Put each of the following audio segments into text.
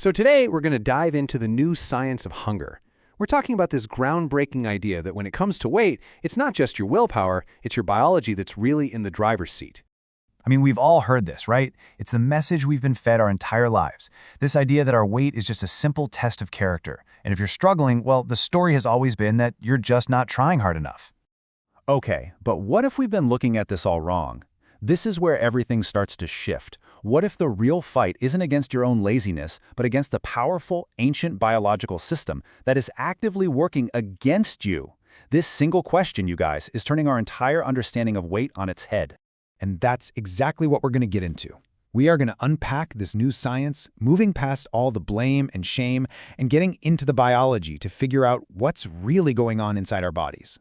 So today, we're going to dive into the new science of hunger. We're talking about this groundbreaking idea that when it comes to weight, it's not just your willpower, it's your biology that's really in the driver's seat. I mean, we've all heard this, right? It's the message we've been fed our entire lives. This idea that our weight is just a simple test of character. And if you're struggling, well, the story has always been that you're just not trying hard enough. Okay, but what if we've been looking at this all wrong? This is where everything starts to shift. What if the real fight isn't against your own laziness, but against a powerful, ancient biological system that is actively working against you? This single question, you guys, is turning our entire understanding of weight on its head. And that's exactly what we're going to get into. We are going to unpack this new science, moving past all the blame and shame, and getting into the biology to figure out what's really going on inside our bodies.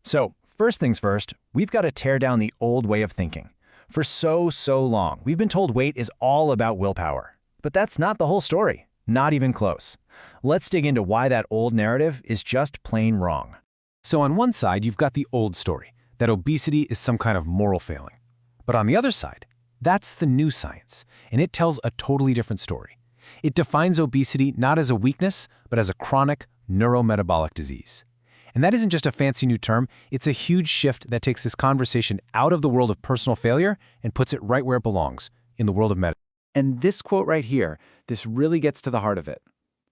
So, first things first, we've got to tear down the old way of thinking. For so long, we've been told weight is all about willpower. But that's not the whole story, not even close. Let's dig into why that old narrative is just plain wrong. So on one side, you've got the old story, that obesity is some kind of moral failing. But on the other side, that's the new science, and it tells a totally different story. It defines obesity not as a weakness, but as a chronic neurometabolic disease. And that isn't just a fancy new term, it's a huge shift that takes this conversation out of the world of personal failure and puts it right where it belongs, in the world of medicine. And this quote right here, this really gets to the heart of it.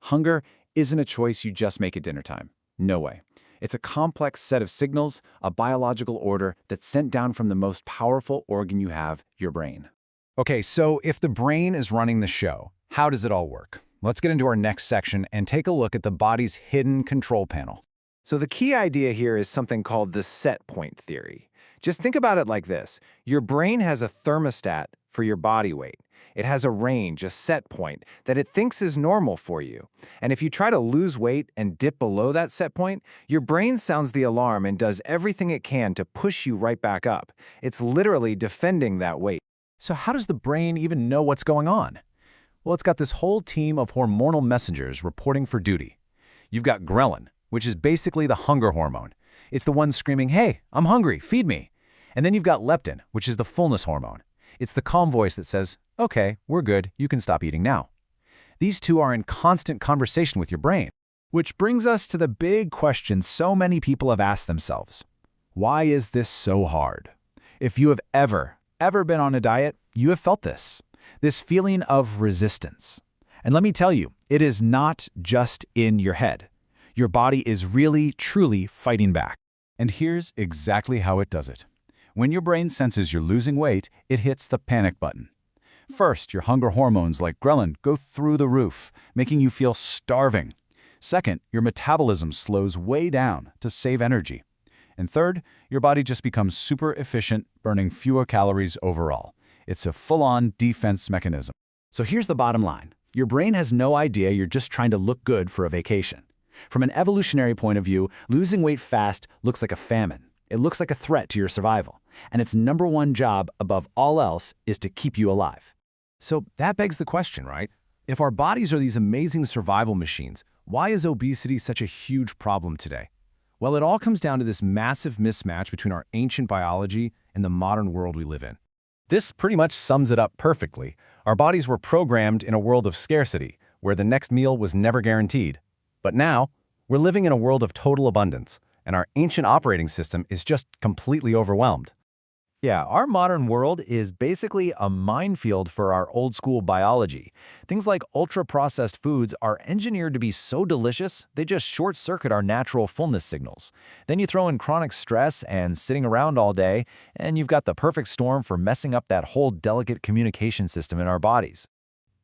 Hunger isn't a choice you just make at dinner time. No way. It's a complex set of signals, a biological order that's sent down from the most powerful organ you have, your brain. Okay, so if the brain is running the show, how does it all work? Let's get into our next section and take a look at the body's hidden control panel. So the key idea here is something called the set point theory. Just think about it like this. Your brain has a thermostat for your body weight. It has a range, a set point, that it thinks is normal for you. And if you try to lose weight and dip below that set point, your brain sounds the alarm and does everything it can to push you right back up. It's literally defending that weight. So how does the brain even know what's going on? Well, it's got this whole team of hormonal messengers reporting for duty. You've got ghrelin, which is basically the hunger hormone. It's the one screaming, "Hey, I'm hungry, feed me." And then you've got leptin, which is the fullness hormone. It's the calm voice that says, "Okay, we're good, you can stop eating now." These two are in constant conversation with your brain. Which brings us to the big question so many people have asked themselves. Why is this so hard? If you have ever been on a diet, you have felt this feeling of resistance. And let me tell you, it is not just in your head. Your body is really, truly fighting back. And here's exactly how it does it. When your brain senses you're losing weight, it hits the panic button. First, your hunger hormones like ghrelin go through the roof, making you feel starving. Second, your metabolism slows way down to save energy. And third, your body just becomes super efficient, burning fewer calories overall. It's a full-on defense mechanism. So here's the bottom line. Your brain has no idea you're just trying to look good for a vacation. From an evolutionary point of view, losing weight fast looks like a famine. It looks like a threat to your survival. And its number one job, above all else, is to keep you alive. So that begs the question, right? If our bodies are these amazing survival machines, why is obesity such a huge problem today? Well, it all comes down to this massive mismatch between our ancient biology and the modern world we live in. This pretty much sums it up perfectly. Our bodies were programmed in a world of scarcity, where the next meal was never guaranteed. But now, we're living in a world of total abundance, and our ancient operating system is just completely overwhelmed. Yeah, our modern world is basically a minefield for our old-school biology. Things like ultra-processed foods are engineered to be so delicious, they just short-circuit our natural fullness signals. Then you throw in chronic stress and sitting around all day, and you've got the perfect storm for messing up that whole delicate communication system in our bodies.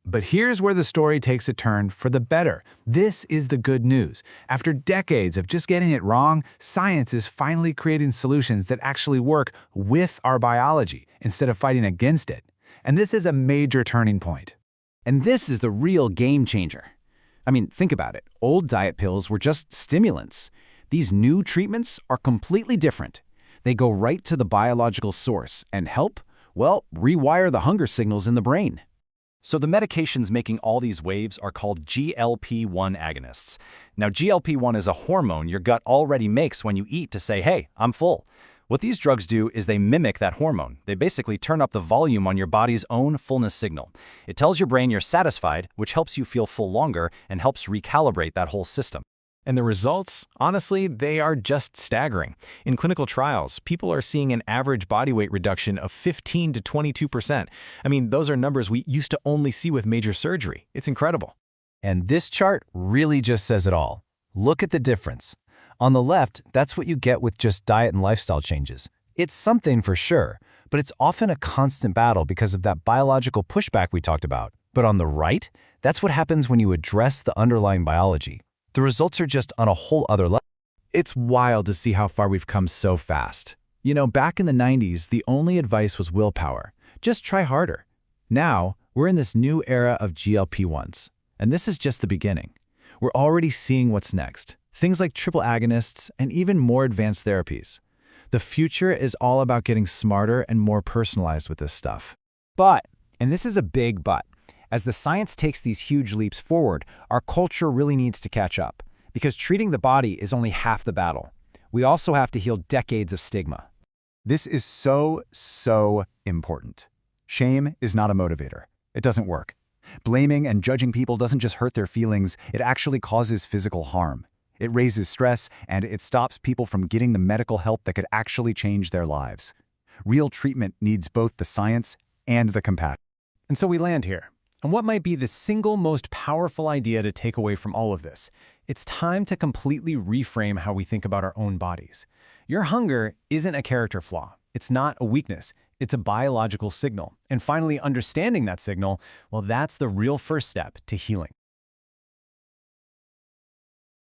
But here's where the story takes a turn for the better. This is the good news. After decades of just getting it wrong, science is finally creating solutions that actually work with our biology instead of fighting against it. And this is a major turning point. And this is the real game changer. I mean, think about it. Old diet pills were just stimulants. These new treatments are completely different. They go right to the biological source and help, well, rewire the hunger signals in the brain. So the medications making all these waves are called GLP-1 agonists. Now, GLP-1 is a hormone your gut already makes when you eat to say, "Hey, I'm full." What these drugs do is they mimic that hormone. They basically turn up the volume on your body's own fullness signal. It tells your brain you're satisfied, which helps you feel full longer and helps recalibrate that whole system. And the results, honestly, they are just staggering. In clinical trials, people are seeing an average body weight reduction of 15 to 22%. I mean, those are numbers we used to only see with major surgery. It's incredible. And this chart really just says it all. Look at the difference. On the left, that's what you get with just diet and lifestyle changes. It's something for sure, but it's often a constant battle because of that biological pushback we talked about. But on the right, that's what happens when you address the underlying biology. The results are just on a whole other level. It's wild to see how far we've come so fast. You know, back in the 90s, the only advice was willpower. Just try harder. Now, we're in this new era of GLP-1s, and this is just the beginning. We're already seeing what's next. Things like triple agonists and even more advanced therapies. The future is all about getting smarter and more personalized with this stuff. But, and this is a big but, as the science takes these huge leaps forward, our culture really needs to catch up, because treating the body is only half the battle. We also have to heal decades of stigma. This is so important. Shame is not a motivator. It doesn't work. Blaming and judging people doesn't just hurt their feelings, it actually causes physical harm. It raises stress, and it stops people from getting the medical help that could actually change their lives. Real treatment needs both the science and the compassion. And so we land here. And what might be the single most powerful idea to take away from all of this? It's time to completely reframe how we think about our own bodies. Your hunger isn't a character flaw. It's not a weakness. It's a biological signal. And finally, understanding that signal, well, that's the real first step to healing.